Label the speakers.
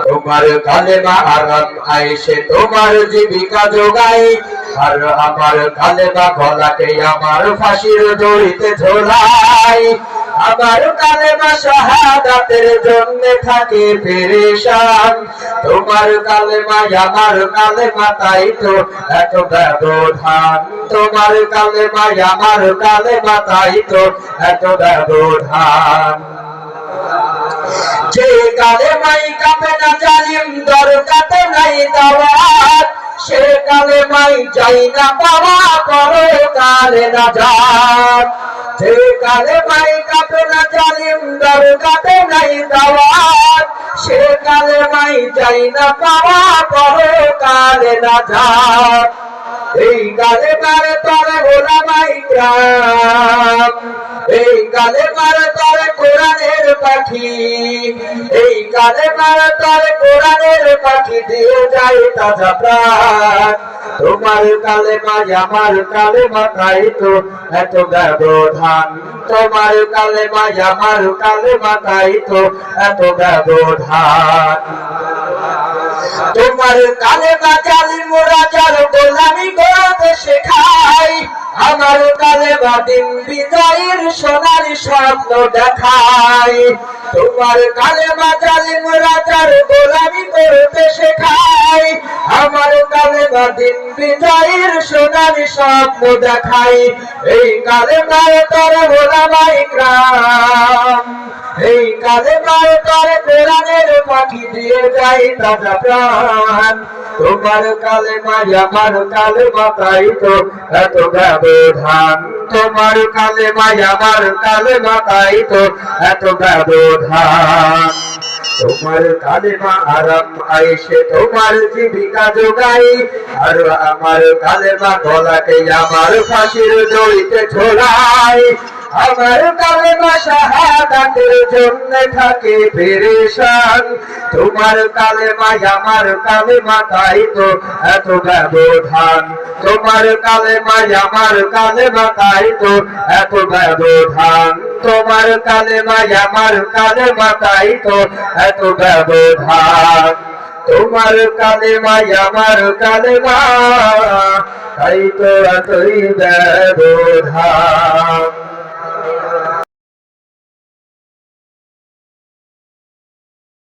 Speaker 1: তোমার কালেমা আরাম আইসে তোমার জীবিকা যোগাই, আর আমার কালেমা গলাকে আমার ফাঁসির দড়িতে ঝোলাই। আমার কালেমা শাহাদাতের জন্য থাকে পেরেশান, তোমার কালেমা আমার কালেমা তাই তো এত ব্যবধান। তোমার কালেমা আমার কালেমা তাই তো এত ব্যবধান। যে কালেমাই কাঁপে না জালিম দরকাতে নাই দাওয়াত, সে কালেমাই যাই না পাওয়া পরকালে নাজাত। যে কালেমাই কাঁপে না জালিম দরকাতে নাই দাওয়াত, সে কালেমাই যাই না পাওয়া পরকালে নাজাত। এই কালেমার তরে ওলামাই কিরাম, এই কালেমার তরে কোরআনের পাখি, এই কালেমার তরে কোরআনের পাখি দিয়ে যায় তাজা প্রাণ। তোমার কালেমা আমার কালেমা তাই তো এত ব্যবধান, তোমার কালেমা আমার কালেমা তাই তো এত ব্যবধান। তোমার কালেমা জালিম রাজার গোলামি করতে শেখাই, আমার কালেমা দিন বিজয়ের সোনার স্বপ্ন দেখাই। তোমার কালেমা জালিম রাজার গোলামি করতে শেখাই, আমার কালেমা দিন বিজয়ের সোনার স্বপ্ন দেখাই। এই কালেমার তরে ওলামায়ে কিরাম, এই কালেমার তরে কোরআনের পাখি দিয়ে যায় তাজা প্রাণ। তোমার কালেমা আমার কালেমা তাই তো এত ব্যবধান, তোমার কালেমা আমার কালেমা তাই তো এত ব্যবধান। তোমার কালেমা আরাম আইসে তোমার জীবিকা যোগাই, আর আমার কালেমা গলাকে আমার ফাঁসির দড়িতে ঝোলাই। আমার কালেমা শাহাদাতের জন্য থাকে পেরেশান, তোমার কালেমা আমার কালেমা তাই তো এত ব্যবধান। তোমার কালেমা আমার কালেমা তাই তো এত ব্যবধান, তোমার কালেমা আমার কালেমা তাই তো এত ব্যবধান। তোমার কালেমা আমার কালেমা তাই তো এতই ব্যবধান।